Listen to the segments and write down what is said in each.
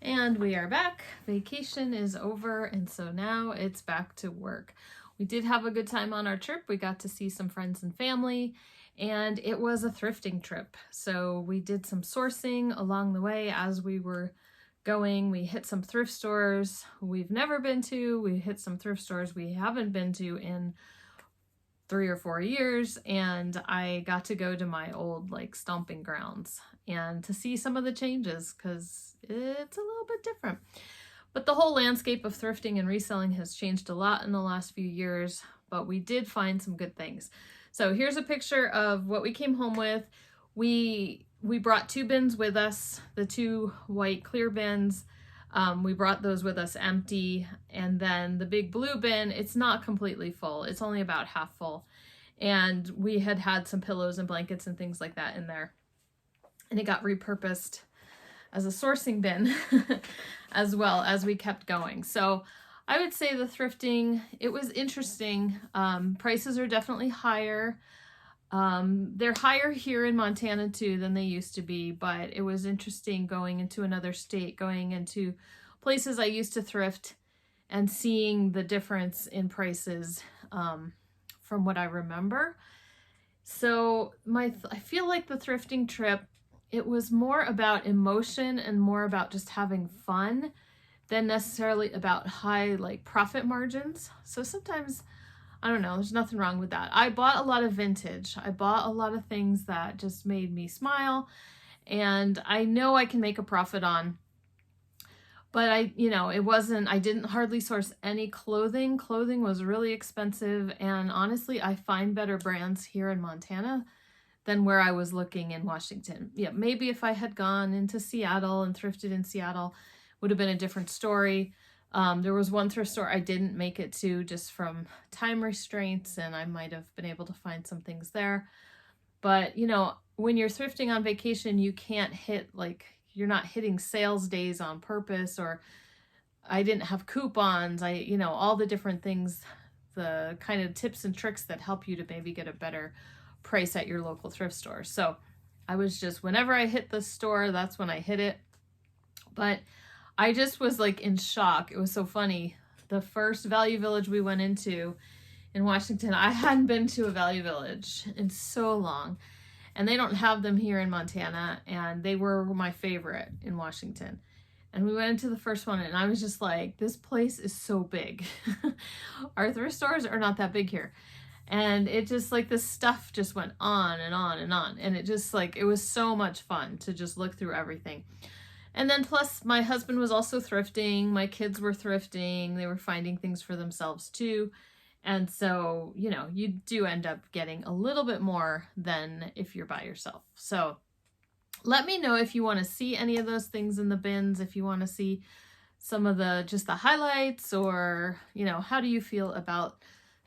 And we are back. Vacation is over, and so now it's back to work. We did have a good time on our trip. We got to see some friends and family, and it was a thrifting trip. So we did some sourcing along the way as we were going. We hit some thrift stores we've never been to. We hit some thrift stores we haven't been to in 3 or 4 years, and I got to go to my old stomping grounds and to see some of the changes because it's a little bit different. But the whole landscape of thrifting and reselling has changed a lot in the last few years, but we did find some good things. So here's a picture of what we came home with. We brought 2 bins with us, the 2 white clear bins. We brought those with us empty, and then the big blue bin, it's not completely full. It's only about half full. And we had some pillows and blankets and things like that in there. And it got repurposed as a sourcing bin as well as we kept going. So I would say the thrifting, it was interesting. Prices are definitely higher. They're higher here in Montana too than they used to be, but it was interesting going into another state, going into places I used to thrift and seeing the difference in prices from what I remember. So I feel like the thrifting trip, it was more about emotion and more about just having fun than necessarily about high profit margins. So sometimes, I don't know, there's nothing wrong with that. I bought a lot of vintage. I bought a lot of things that just made me smile, and I know I can make a profit on. But I didn't hardly source any clothing. Clothing was really expensive, and honestly, I find better brands here in Montana than where I was looking in Washington. Yeah, maybe if I had gone into Seattle and thrifted in Seattle, would have been a different story. There was one thrift store I didn't make it to just from time restraints, and I might have been able to find some things there. But, when you're thrifting on vacation, you can't hit, you're not hitting sales days on purpose, or I didn't have coupons. All the different things, the kind of tips and tricks that help you to maybe get a better price at your local thrift store. So I was just, whenever I hit the store, that's when I hit it. But I just was in shock. It was so funny. The first Value Village we went into in Washington, I hadn't been to a Value Village in so long, and they don't have them here in Montana, and they were my favorite in Washington. And we went into the first one, and I was just like, this place is so big. Our thrift stores are not that big here. And it just this stuff just went on and on and on. And it just it was so much fun to just look through everything. And then plus my husband was also thrifting. My kids were thrifting. They were finding things for themselves too. And so, you do end up getting a little bit more than if you're by yourself. So let me know if you want to see any of those things in the bins, if you want to see some of just the highlights, or, how do you feel about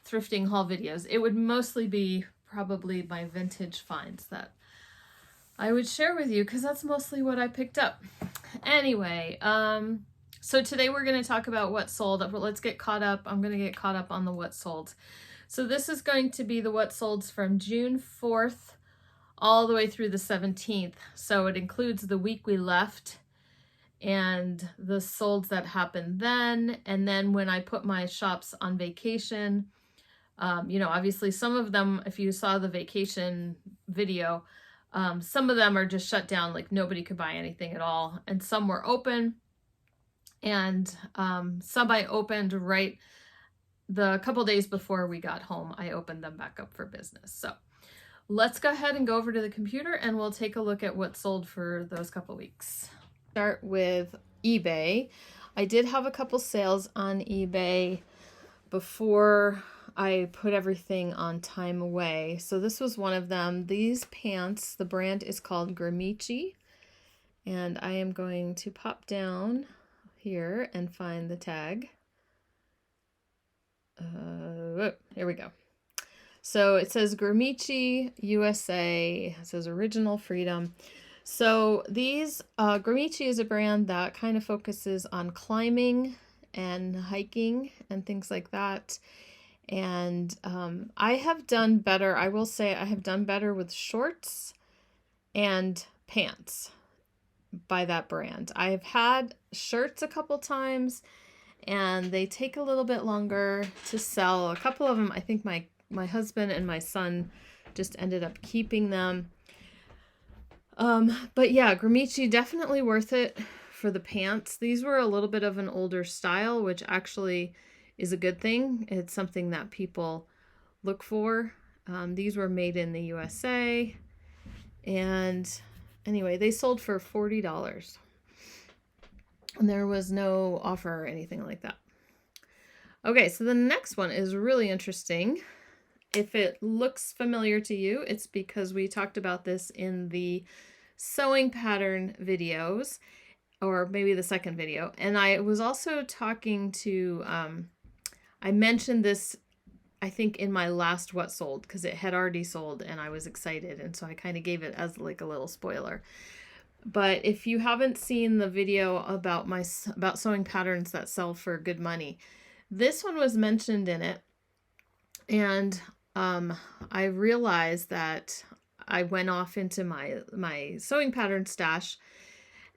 thrifting haul videos? It would mostly be probably my vintage finds that I would share with you, because that's mostly what I picked up. Anyway, so today we're going to talk about what sold. But let's get caught up. I'm going to get caught up on the what sold. So this is going to be the what solds from June 4th all the way through the 17th. So it includes the week we left and the solds that happened then. And then when I put my shops on vacation, obviously some of them, if you saw the vacation video, some of them are just shut down, nobody could buy anything at all. And some were open, and some I opened right the couple days before we got home. I opened them back up for business. So let's go ahead and go over to the computer, and we'll take a look at what sold for those couple weeks. Start with eBay. I did have a couple sales on eBay before I put everything on Time Away. So this was one of them. These pants, the brand is called Gramici, and I am going to pop down here and find the tag. Here we go. So it says Gramici USA. It says Original Freedom. So these, Gramici is a brand that kind of focuses on climbing and hiking and things like that. And I have done better. I will say I have done better with shorts and pants. by that brand. I've had shirts a couple times and they take a little bit longer to sell. A couple of them, I think my husband and my son just ended up keeping them. But yeah, Gramici, definitely worth it for the pants. These were a little bit of an older style, which actually is a good thing. It's something that people look for. These were made in the USA. And anyway, they sold for $40. And there was no offer or anything like that. Okay, so the next one is really interesting. If it looks familiar to you, it's because we talked about this in the sewing pattern videos, or maybe the second video. And I was also talking to, I mentioned this, I think, in my last What Sold, because it had already sold and I was excited. And so I kind of gave it as like a little spoiler. But if you haven't seen the video about about sewing patterns that sell for good money, this one was mentioned in it. And I realized that I went off into my sewing pattern stash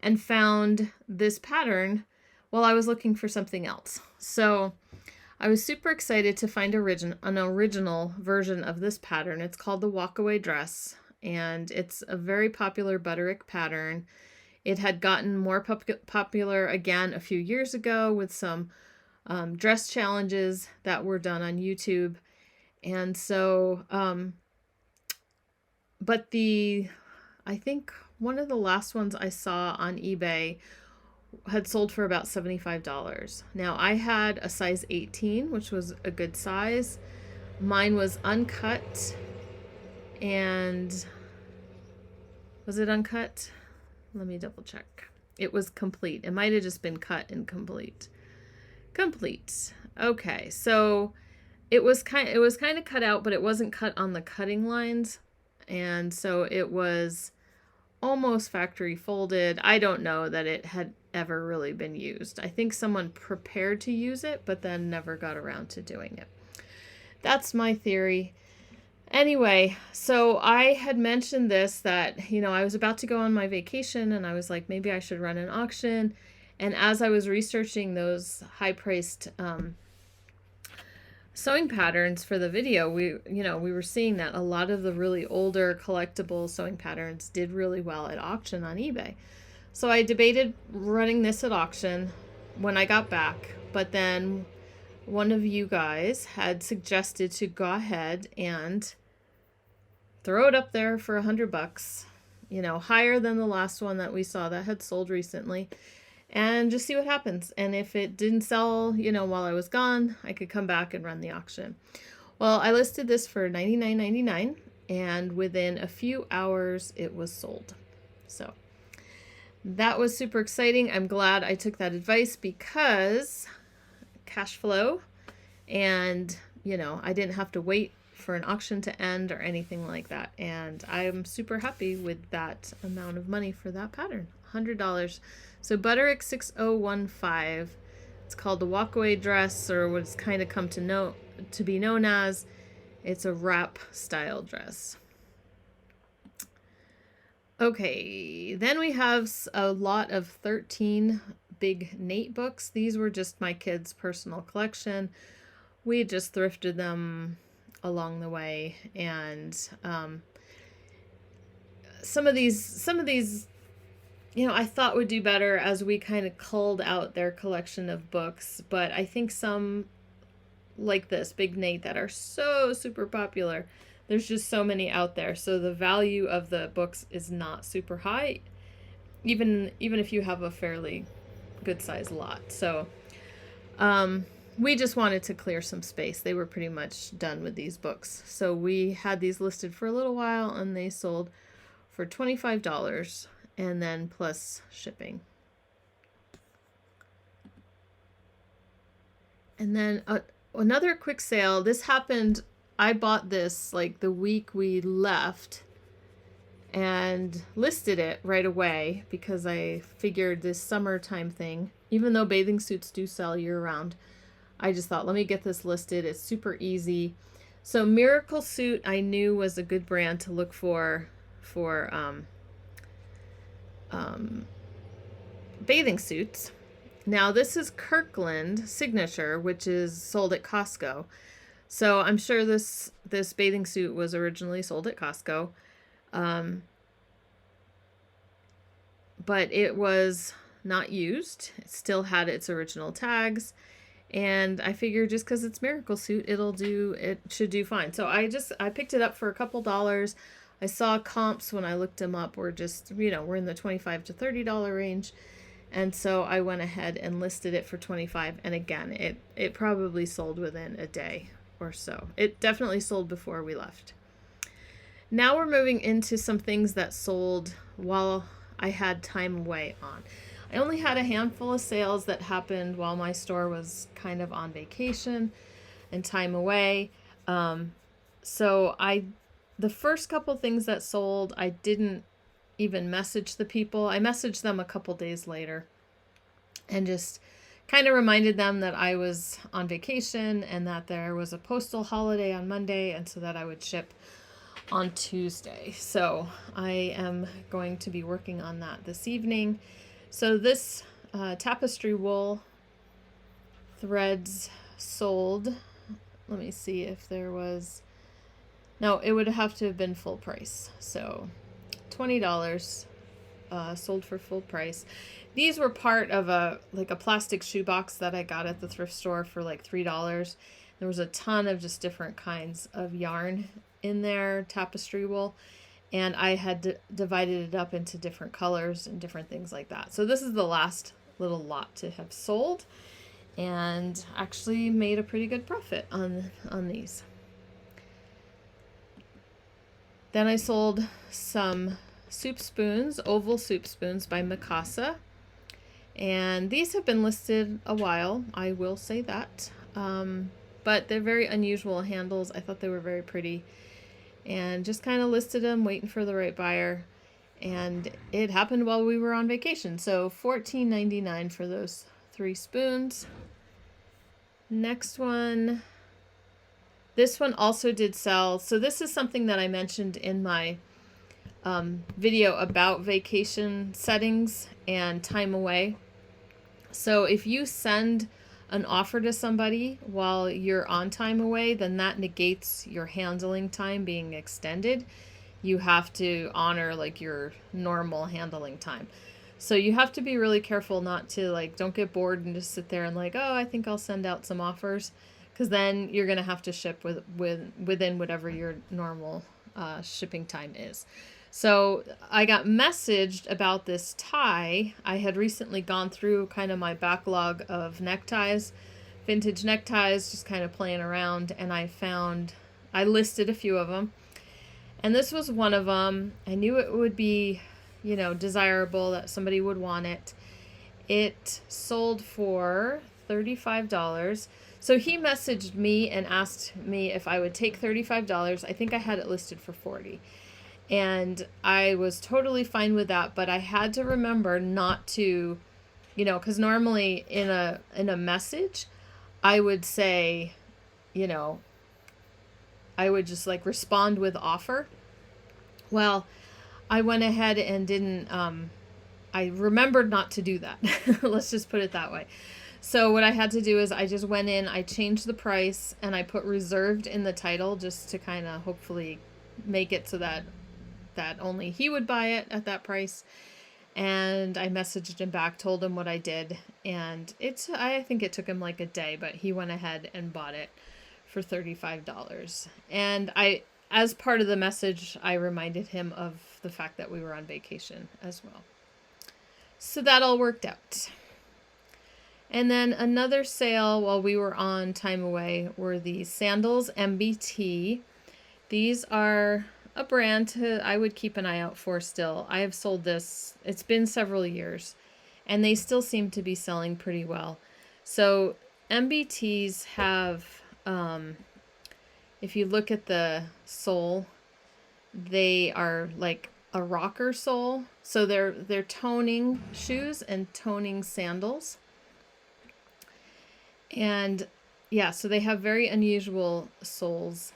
and found this pattern while I was looking for something else. So I was super excited to find an original version of this pattern. It's called the Walkaway Dress, and it's a very popular Butterick pattern. It had gotten more popular again a few years ago with some dress challenges that were done on YouTube. And so, but I think one of the last ones I saw on eBay had sold for about $75. Now, I had a size 18, which was a good size. Mine was uncut. And was it uncut? Let me double check. It was complete. It might have just been cut and complete. Complete. Okay, so it was kind of cut out, but it wasn't cut on the cutting lines. And so it was almost factory folded. I don't know that it had ever really been used. I think someone prepared to use it, but then never got around to doing it. That's my theory. Anyway, so I had mentioned this, that, you know, I was about to go on my vacation and I was like, maybe I should run an auction. And as I was researching those high-priced sewing patterns for the video, we were seeing that a lot of the really older collectible sewing patterns did really well at auction on eBay. So I debated running this at auction when I got back, but then one of you guys had suggested to go ahead and throw it up there for $100, you know, higher than the last one that we saw that had sold recently, and just see what happens. And if it didn't sell, you know, while I was gone, I could come back and run the auction. Well, I listed this for $99.99, and within a few hours it was sold. So that was super exciting. I'm glad I took that advice, because cash flow, and, you know, I didn't have to wait for an auction to end or anything like that. And I'm super happy with that amount of money for that pattern, $100. So Butterick 6015. It's called the Walkaway Dress, or what's kind of come to be known as. It's a wrap style dress. Okay, then we have a lot of 13 big Nate books. These were just my kids' personal collection. We just thrifted them along the way, and some of these, you know, I thought would do better as we kind of culled out their collection of books. But I think some, like this Big Nate, that are so super popular, there's just so many out there, so the value of the books is not super high, even if you have a fairly good sized lot. So we just wanted to clear some space. They were pretty much done with these books. So we had these listed for a little while, and they sold for $25, and then plus shipping. And then another quick sale. This happened, I bought this like the week we left and listed it right away, because I figured this summertime thing, even though bathing suits do sell year round, I just thought, let me get this listed. It's super easy. So Miracle Suit, I knew was a good brand to look for bathing suits. Now this is Kirkland Signature, which is sold at Costco. So I'm sure this bathing suit was originally sold at Costco. But it was not used. It still had its original tags. And I figured just because it's Miracle Suit, it should do fine. So I picked it up for a couple dollars. I saw comps when I looked them up were just, we're in the $25 to $30 range. And so I went ahead and listed it for $25. And again, it probably sold within a day or so. It definitely sold before we left. Now we're moving into some things that sold while I had time away on. I only had a handful of sales that happened while my store was kind of on vacation and time away. So the first couple things that sold, I didn't even message the people. I messaged them a couple days later and just kind of reminded them that I was on vacation and that there was a postal holiday on Monday, and so that I would ship on Tuesday. So I am going to be working on that this evening. So this tapestry wool threads sold. Let me see if there was, no, it would have to have been full price. So $20 sold for full price. These were part of a plastic shoebox that I got at the thrift store for like $3. There was a ton of just different kinds of yarn in there, tapestry wool, and I had divided it up into different colors and different things like that. So this is the last little lot to have sold, and actually made a pretty good profit on these. Then I sold some soup spoons, oval soup spoons by Mikasa, and these have been listed a while, I will say that, but they're very unusual handles. I thought they were very pretty, and just kind of listed them, waiting for the right buyer. And it happened while we were on vacation. So $14.99 for those 3 spoons. Next one. This one also did sell. So this is something that I mentioned in my video about vacation settings and time away. So if you send an offer to somebody while you're on time away, then that negates your handling time being extended. You have to honor like your normal handling time. So you have to be really careful not to don't get bored and just sit there and oh, I think I'll send out some offers, because then you're going to have to ship within whatever your normal shipping time is. So I got messaged about this tie. I had recently gone through kind of my backlog of neckties, vintage neckties, just kind of playing around, and I listed a few of them. And this was one of them. I knew it would be, desirable, that somebody would want it. It sold for $35. So he messaged me and asked me if I would take $35. I think I had it listed for $40. And I was totally fine with that, but I had to remember not to, because normally in a message, I would say, I would just respond with offer. Well, I went ahead and didn't, I remembered not to do that. Let's just put it that way. So what I had to do is I just went in, I changed the price, and I put reserved in the title just to kind of hopefully make it so that only he would buy it at that price. And I messaged him back, told him what I did, and I think it took him a day, but he went ahead and bought it for $35. And as part of the message, I reminded him of the fact that we were on vacation as well. So that all worked out. And then another sale while we were on time away were these sandals, MBT. These are a brand I would keep an eye out for still. I have sold this. It's been several years, and they still seem to be selling pretty well. So MBTs have, if you look at the sole, they are like a rocker sole. So they're toning shoes and toning sandals. And yeah, so they have very unusual soles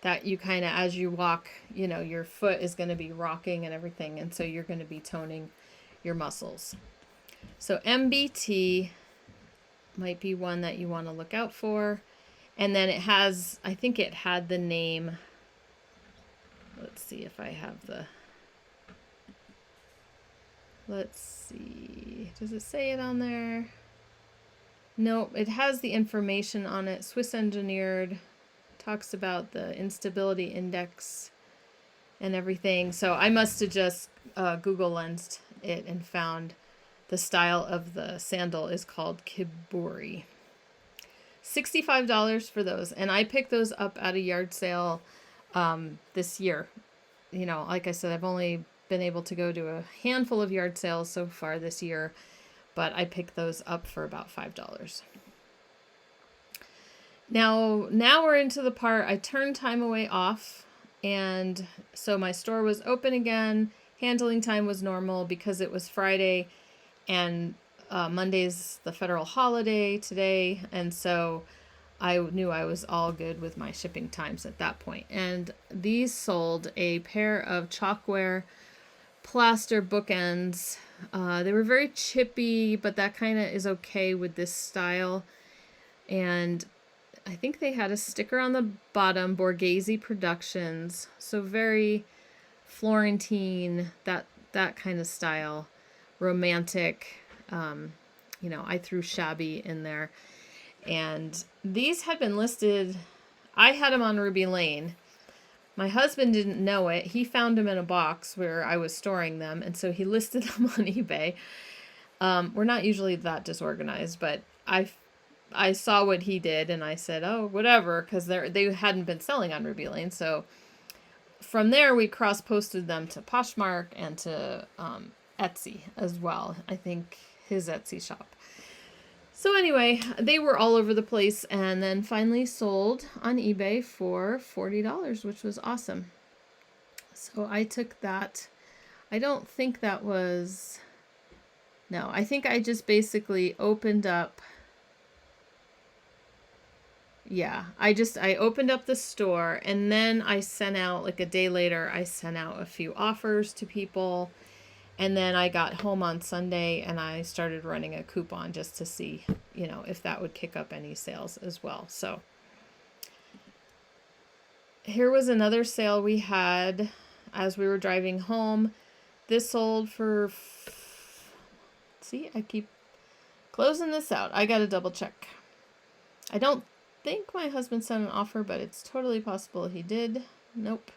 that you kind of, as you walk, your foot is going to be rocking and everything. And so you're going to be toning your muscles. So MBT might be one that you want to look out for. And then it has, I think it had the name. Let's see if I have the, let's see. Does it say it on there? Nope, it has the information on it. Swiss engineered, talks about the instability index and everything. So I must have just Google lensed it and found the style of the sandal is called Kiburi. $65 for those. And I picked those up at a yard sale this year. You know, like I said, I've only been able to go to a handful of yard sales so far this year, but I picked those up for about $5. Now we're into the part I turned time away off, and so my store was open again. Handling time was normal because it was Friday, and Monday's the federal holiday today, and so I knew I was all good with my shipping times at that point. And these sold a pair of Chalkware plaster bookends. They were very chippy, but that kind of is okay with this style. And I think they had a sticker on the bottom, Borghese Productions. So very Florentine, that kind of style, romantic. You know, I threw shabby in there. And these had been listed, I had them on Ruby Lane. My husband didn't know it. He found them in a box where I was storing them, and so he listed them on eBay. We're not usually that disorganized, but I saw what he did, and I said, oh, whatever, because they hadn't been selling on Ruby Lane. So from there, we cross-posted them to Poshmark and to Etsy as well. I think his Etsy shop. So anyway, they were all over the place, and then finally sold on eBay for $40, which was awesome. So I took that. I don't think that was, no, I think I just basically opened up, yeah, I opened up the store, and then I sent out, like a day later, I sent out a few offers to people. And then I got home on Sunday and I started running a coupon just to see, you know, if that would kick up any sales as well. So here was another sale we had as we were driving home. This sold for, see, I keep closing this out. I got to double check. I don't think my husband sent an offer, but it's totally possible he did. Nope.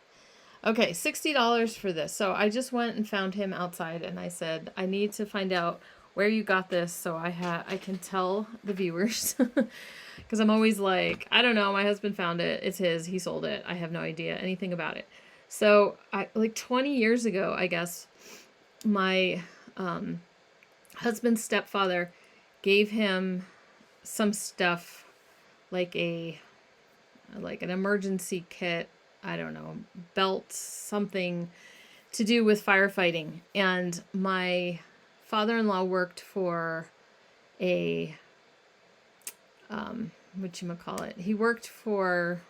Okay, $60 for this. So I just went and found him outside, and I said, I need to find out where you got this so I can tell the viewers. Because I'm always like, I don't know, my husband found it. It's his. He sold it. I have no idea anything about it. So like 20 years ago, I guess, my husband's stepfather gave him some stuff, like an emergency kit, I don't know, belt, something to do with firefighting. And my father-in-law worked for a, whatchamacallit, he worked for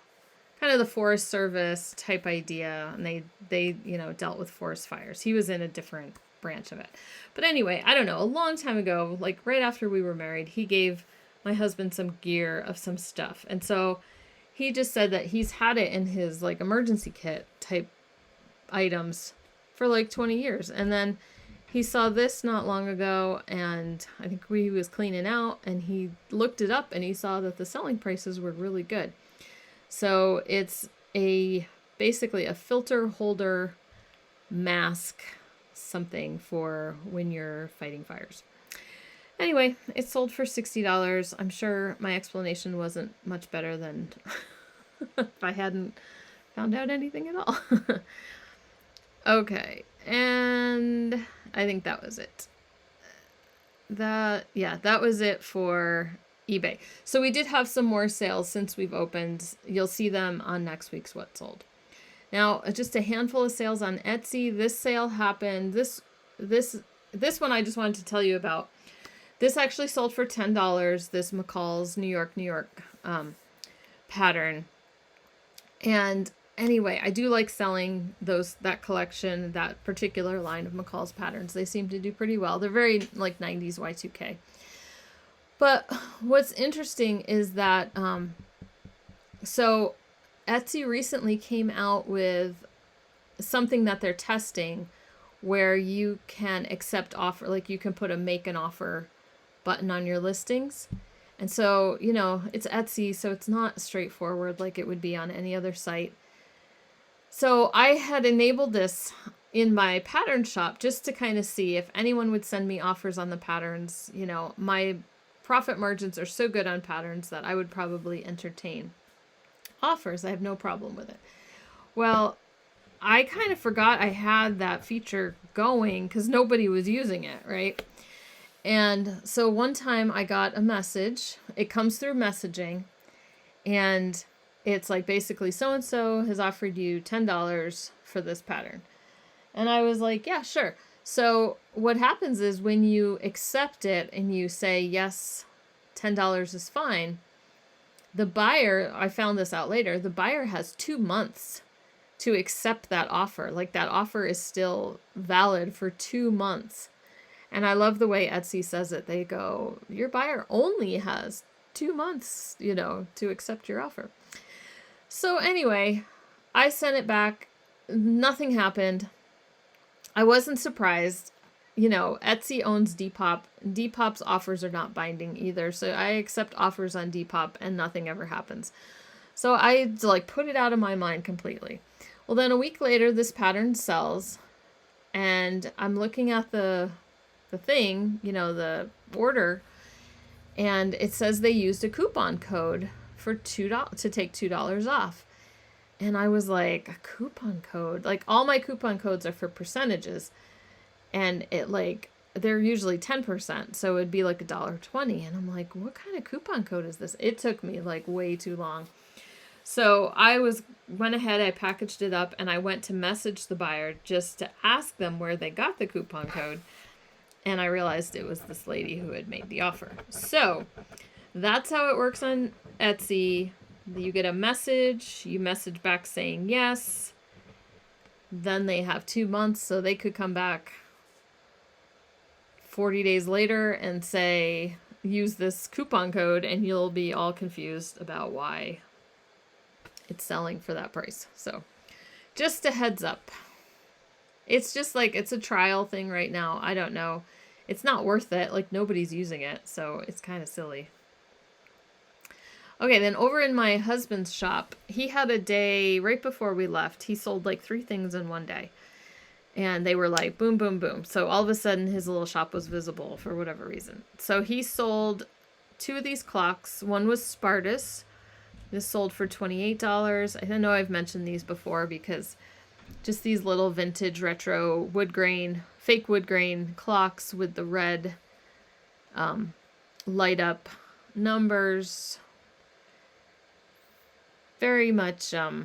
kind of the Forest Service type idea, and they you know, dealt with forest fires. He was in a different branch of it. But anyway, I don't know, a long time ago, like right after we were married, he gave my husband some gear of some stuff. And so he just said that he's had it in his like emergency kit type items for like 20 years. And then he saw this not long ago, and I think he was cleaning out, and he looked it up and he saw that the selling prices were really good. So it's basically a filter holder mask, something for when you're fighting fires. Anyway, it sold for $60. I'm sure my explanation wasn't much better than if I hadn't found out anything at all. Okay, and I think that was it. That was it for eBay. So we did have some more sales since we've opened. You'll see them on next week's What Sold. Now, just a handful of sales on Etsy. This sale happened. This one I just wanted to tell you about. This actually sold for $10, this McCall's New York pattern. And anyway, I do like selling that collection, that particular line of McCall's patterns. They seem to do pretty well. They're very like 90s Y2K. But what's interesting is that, so Etsy recently came out with something that they're testing where you can accept offer, like you can put a make an offer button on your listings. And so, you know, it's Etsy, so it's not straightforward like it would be on any other site. So I had enabled this in my pattern shop just to kind of see if anyone would send me offers on the patterns. You know, my profit margins are so good on patterns that I would probably entertain offers. I have no problem with it. Well, I kind of forgot I had that feature going because nobody was using it, right? And so one time I got a message. It comes through messaging, and it's like basically so-and-so has offered you $10 for this pattern. And I was like, yeah, sure. So what happens is when you accept it and you say, yes, $10 is fine, the buyer, I found this out later, the buyer has 2 months to accept that offer. Like that offer is still valid for 2 months. And I love the way Etsy says it. They go, your buyer only has 2 months, you know, to accept your offer. So anyway, I sent it back. Nothing happened. I wasn't surprised. You know, Etsy owns Depop. Depop's offers are not binding either. So I accept offers on Depop and nothing ever happens. So I like put it out of my mind completely. Well, then a week later, this pattern sells, and I'm looking at the thing, you know, the order, and it says they used a coupon code for $2 to take $2 off. And I was like, a coupon code? Like all my coupon codes are for percentages, and it like they're usually 10%, so it'd be like $1.20. And I'm like, what kind of coupon code is this? It took me like way too long. So I went ahead, I packaged it up, and I went to message the buyer just to ask them where they got the coupon code. And I realized it was this lady who had made the offer. So that's how it works on Etsy. You get a message, you message back saying yes. Then they have 2 months, so they could come back 40 days later and say, use this coupon code, and you'll be all confused about why it's selling for that price. So just a heads up. It's just like, it's a trial thing right now. I don't know. It's not worth it. Like nobody's using it. So it's kind of silly. Okay, then over in my husband's shop, he had a day right before we left. He sold like 3 things in one day. And they were like boom, boom, boom. So all of a sudden his little shop was visible for whatever reason. So he sold 2 of these clocks. One was Spartus. This sold for $28. I know I've mentioned these before because just these little vintage retro wood grain, fake wood grain clocks with the red light up numbers. Very much, I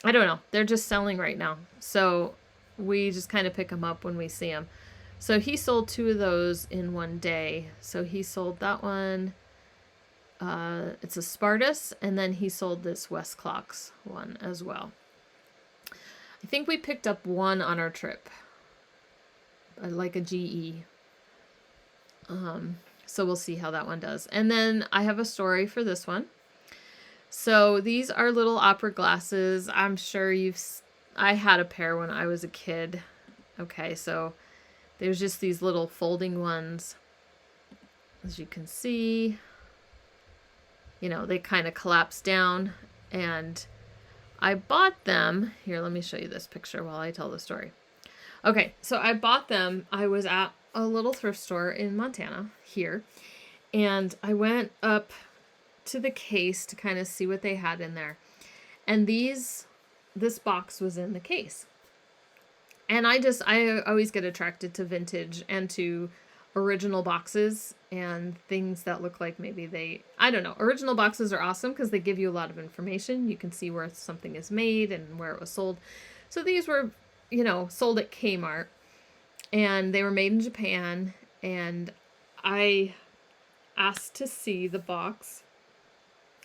don't know. They're just selling right now. So we just kind of pick them up when we see them. So he sold 2 of those in one day. So he sold that one. It's a Spartus, and then he sold this West Clocks one as well. I think we picked up one on our trip, like a GE. So we'll see how that one does. And then I have a story for this one. So these are little opera glasses. I'm sure I had a pair when I was a kid. Okay, so there's just these little folding ones. As you can see, you know, they kind of collapse down, and I bought them. Here, let me show you this picture while I tell the story. Okay, so I bought them. I was at a little thrift store in Montana here, and I went up to the case to kind of see what they had in there. And this box was in the case. And I always get attracted to vintage and to original boxes and things that look like maybe I don't know. Original boxes are awesome because they give you a lot of information. You can see where something is made and where it was sold. So these were, you know, sold at Kmart, and they were made in Japan. And I asked to see the box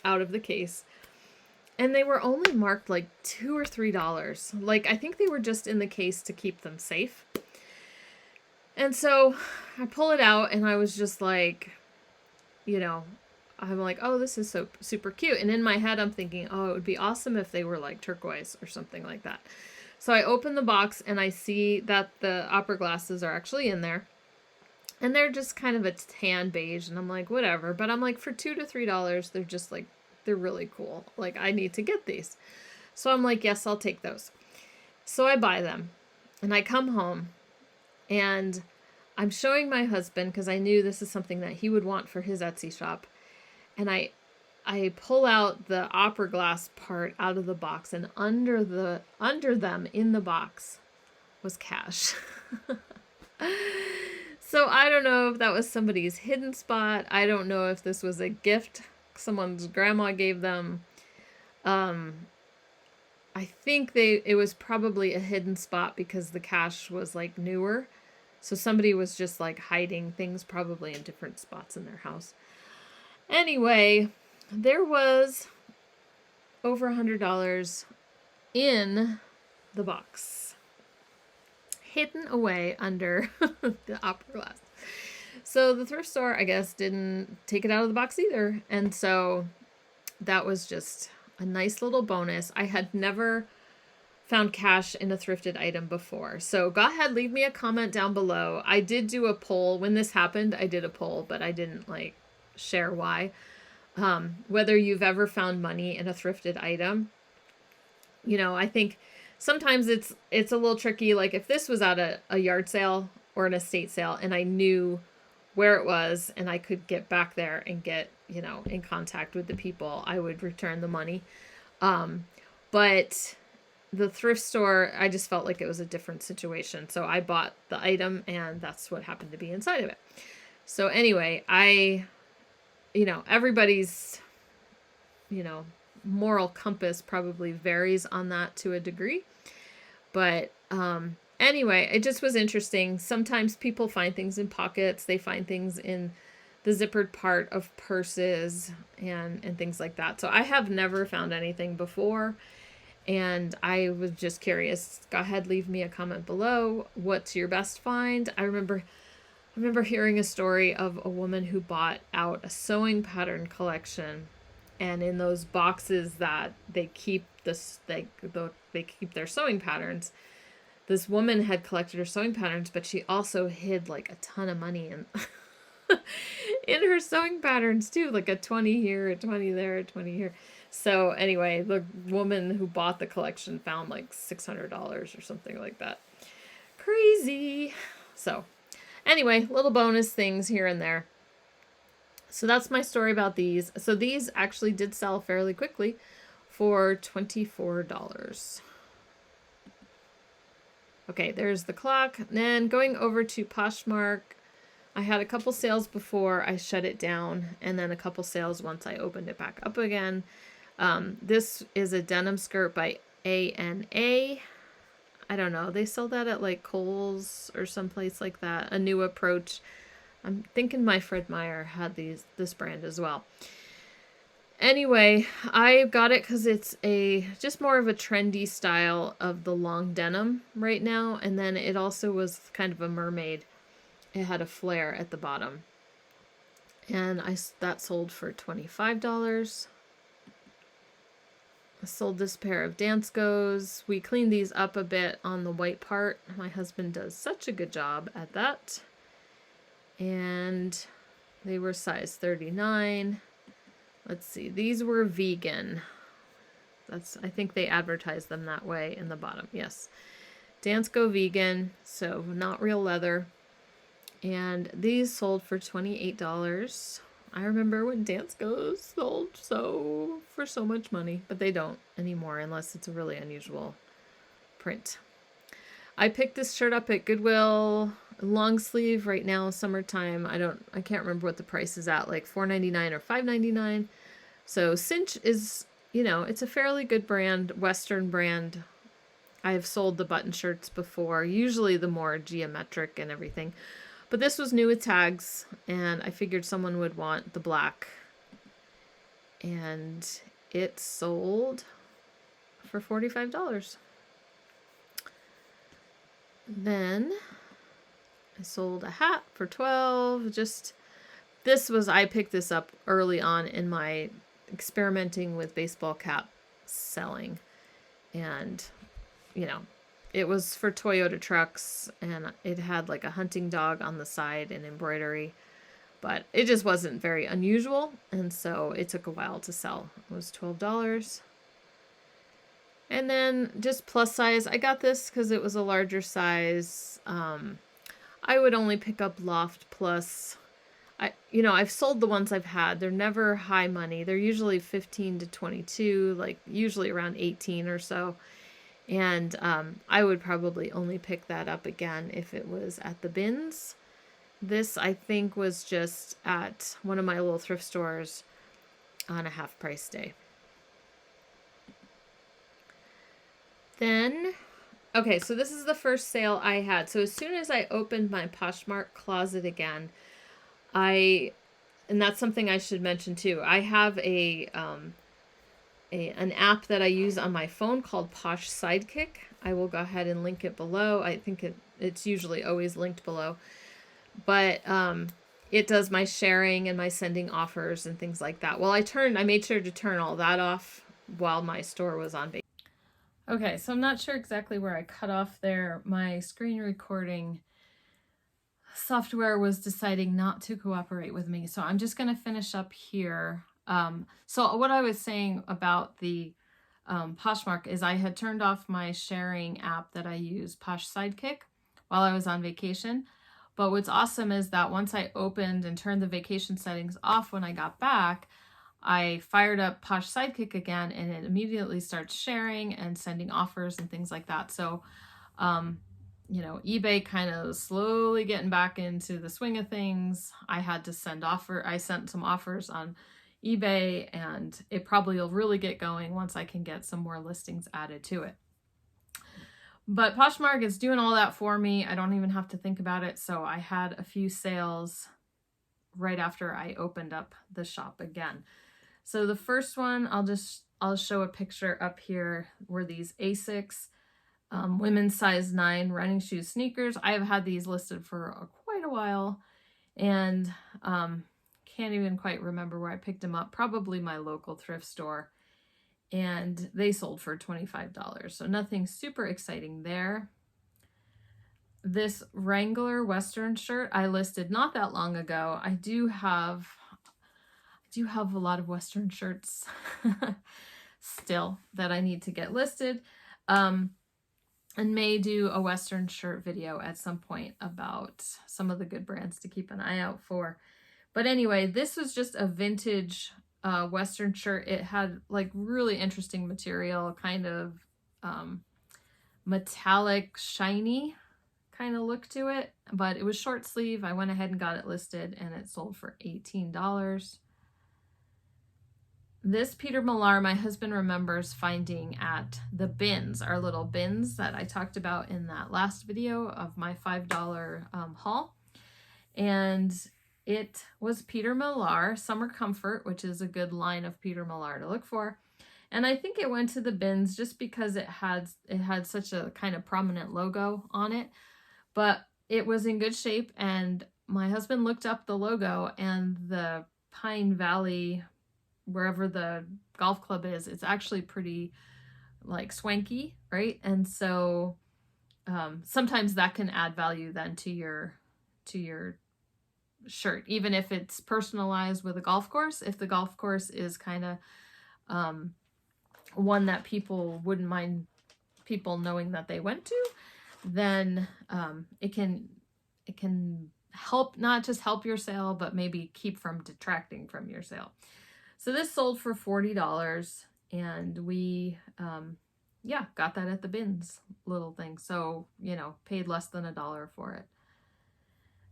out of the case. And they were only marked like $2 or $3. Like, I think they were just in the case to keep them safe. And so I pull it out and I was just like, you know, I'm like, oh, this is so super cute. And in my head, I'm thinking, oh, it would be awesome if they were like turquoise or something like that. So I open the box and I see that the opera glasses are actually in there. And they're just kind of a tan beige. And I'm like, whatever. But I'm like, for $2 to $3, they're just like, they're really cool. Like, I need to get these. So I'm like, yes, I'll take those. So I buy them. And I come home. And I'm showing my husband, because I knew this is something that he would want for his Etsy shop. And I pull out the opera glass part out of the box, and under them in the box was cash. So I don't know if that was somebody's hidden spot. I don't know if this was a gift someone's grandma gave them. I think it was probably a hidden spot because the cash was like newer. So somebody was just like hiding things probably in different spots in their house. Anyway, there was over $100 in the box, hidden away under the opera glass. So the thrift store, I guess, didn't take it out of the box either. And so that was just a nice little bonus. I had never found cash in a thrifted item before. So go ahead, leave me a comment down below. I did do a poll. When this happened, I did a poll, but I didn't like share why. Whether you've ever found money in a thrifted item. You know, I think sometimes it's a little tricky. Like if this was at a yard sale or an estate sale and I knew where it was and I could get back there and get, you know, in contact with the people, I would return the money. But the thrift store, I just felt like it was a different situation. So I bought the item and that's what happened to be inside of it. So anyway, you know, everybody's, you know, moral compass probably varies on that to a degree. But anyway, it just was interesting. Sometimes people find things in pockets. They find things in the zippered part of purses and things like that. So I have never found anything before. And I was just curious. Go ahead, leave me a comment below. What's your best find? I remember hearing a story of a woman who bought out a sewing pattern collection, and in those boxes that they keep they keep their sewing patterns. This woman had collected her sewing patterns, but she also hid like a ton of money in in her sewing patterns too, like a 20 here, a 20 there, a 20 here. So anyway, the woman who bought the collection found like $600 or something like that. Crazy. So anyway, little bonus things here and there. So that's my story about these. So these actually did sell fairly quickly for $24. Okay, there's the clock. And then going over to Poshmark, I had a couple sales before I shut it down, and then a couple sales once I opened it back up again. This is a denim skirt by ANA. I don't know. They sell that at like Kohl's or someplace like that. A New Approach. I'm thinking my Fred Meyer had this brand as well. Anyway, I got it because it's just more of a trendy style of the long denim right now. And then it also was kind of a mermaid. It had a flare at the bottom. And that sold for $25. I sold this pair of Danskos. We cleaned these up a bit on the white part. My husband does such a good job at that. And they were size 39. Let's see. These were vegan. I think they advertised them that way in the bottom. Yes. Dansko vegan, so not real leather. And these sold for $28. I remember when Danskos sold for so much money, but they don't anymore unless it's a really unusual print. I picked this shirt up at Goodwill, long sleeve right now, summertime. I can't remember what the price is at, like $4.99 or $5.99. So Cinch is, you know, it's a fairly good brand, Western brand. I have sold the button shirts before, usually the more geometric and everything. But this was new with tags, and I figured someone would want the black. And it sold for $45. Then I sold a hat for $12. I picked this up early on in my experimenting with baseball cap selling. And, you know, it was for Toyota trucks, and it had like a hunting dog on the side and embroidery, but it just wasn't very unusual, and so it took a while to sell. It was $12. And then just plus size, I got this because it was a larger size. I would only pick up Loft Plus. I've sold the ones I've had. They're never high money. They're usually 15 to 22, like usually around 18 or so. And I would probably only pick that up again if it was at the bins. This, I think, was just at one of my little thrift stores on a half price day. Then, okay, so this is the first sale I had. So as soon as I opened my Poshmark closet again, and that's something I should mention too. I have an app that I use on my phone called Posh Sidekick. I will go ahead and link it below. I think it's usually always linked below. But it does my sharing and my sending offers and things like that. Well, I made sure to turn all that off while my store was on vacation. Okay, so I'm not sure exactly where I cut off there. My screen recording software was deciding not to cooperate with me. So I'm just going to finish up here. So what I was saying about the Poshmark is I had turned off my sharing app that I use, Posh Sidekick, while I was on vacation. But what's awesome is that once I opened and turned the vacation settings off when I got back, I fired up Posh Sidekick again, and it immediately starts sharing and sending offers and things like that. So, eBay kind of slowly getting back into the swing of things. I sent some offers on eBay, and it probably will really get going once I can get some more listings added to it. But Poshmark is doing all that for me. I don't even have to think about it. So I had a few sales right after I opened up the shop again. So the first one, I'll show a picture up here, were these Asics women's size 9 running shoes sneakers. I have had these listed for quite a while, and can't even quite remember where I picked them up. Probably my local thrift store. And they sold for $25. So nothing super exciting there. This Wrangler Western shirt I listed not that long ago. I do have a lot of Western shirts still that I need to get listed. And may do a Western shirt video at some point about some of the good brands to keep an eye out for. But anyway, this was just a vintage Western shirt. It had like really interesting material, kind of metallic, shiny kind of look to it, but it was short sleeve. I went ahead and got it listed, and it sold for $18. This Peter Millar, my husband remembers finding at the bins, our little bins that I talked about in that last video of my $5 haul. And it was Peter Millar Summer Comfort, which is a good line of Peter Millar to look for. And I think it went to the bins just because it had such a kind of prominent logo on it. But it was in good shape, and my husband looked up the logo, and the Pine Valley, wherever the golf club is, it's actually pretty like swanky, right? And so sometimes that can add value then to your shirt, even if it's personalized with a golf course. If the golf course is kind of one that people wouldn't mind people knowing that they went to, then it can help, not just help your sale, but maybe keep from detracting from your sale. So this sold for $40, and we got that at the bins little thing. So, paid less than $1 for it.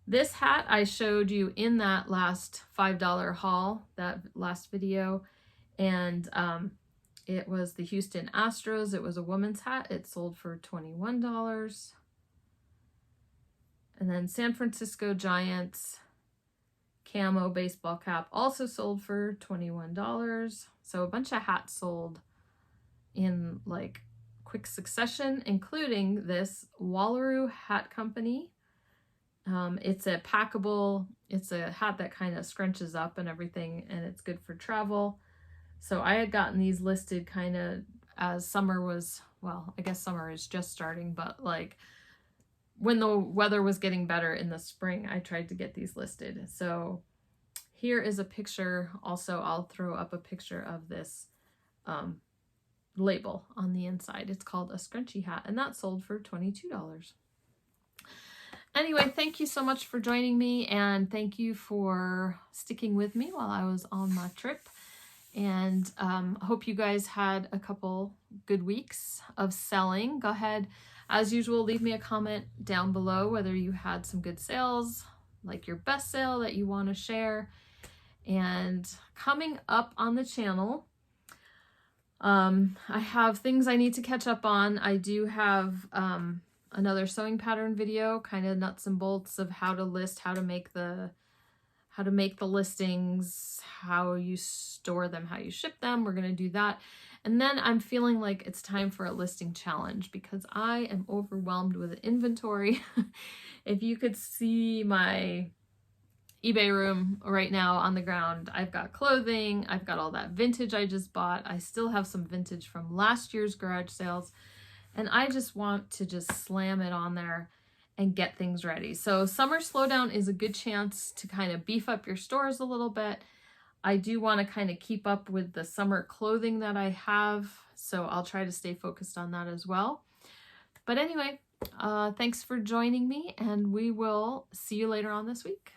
This hat I showed you in that last $5 haul, that last video, and it was the Houston Astros. It was a woman's hat. It sold for $21. And then San Francisco Giants camo baseball cap also sold for $21. So a bunch of hats sold in like quick succession, including this Wallaroo Hat Company. It's a packable, it's a hat that kind of scrunches up and everything, and it's good for travel. So I had gotten these listed kind of as summer was, well, I guess summer is just starting, but like when the weather was getting better in the spring, I tried to get these listed. So here is a picture. Also, I'll throw up a picture of this label on the inside. It's called a scrunchy hat, and that sold for $22. Anyway, thank you so much for joining me, and thank you for sticking with me while I was on my trip. And hope you guys had a couple good weeks of selling. Go ahead, as usual, leave me a comment down below whether you had some good sales, like your best sale that you want to share. And coming up on the channel, I have things I need to catch up on. I do have another sewing pattern video, kind of nuts and bolts of how to list, how to make the listings, how you store them, how you ship them. We're going to do that. And then I'm feeling like it's time for a listing challenge because I am overwhelmed with inventory. If you could see my eBay room right now on the ground, I've got clothing, I've got all that vintage I just bought. I still have some vintage from last year's garage sales, and I just want to just slam it on there and get things ready. So summer slowdown is a good chance to kind of beef up your stores a little bit. I do want to kind of keep up with the summer clothing that I have, so I'll try to stay focused on that as well. But anyway, thanks for joining me, and we will see you later on this week.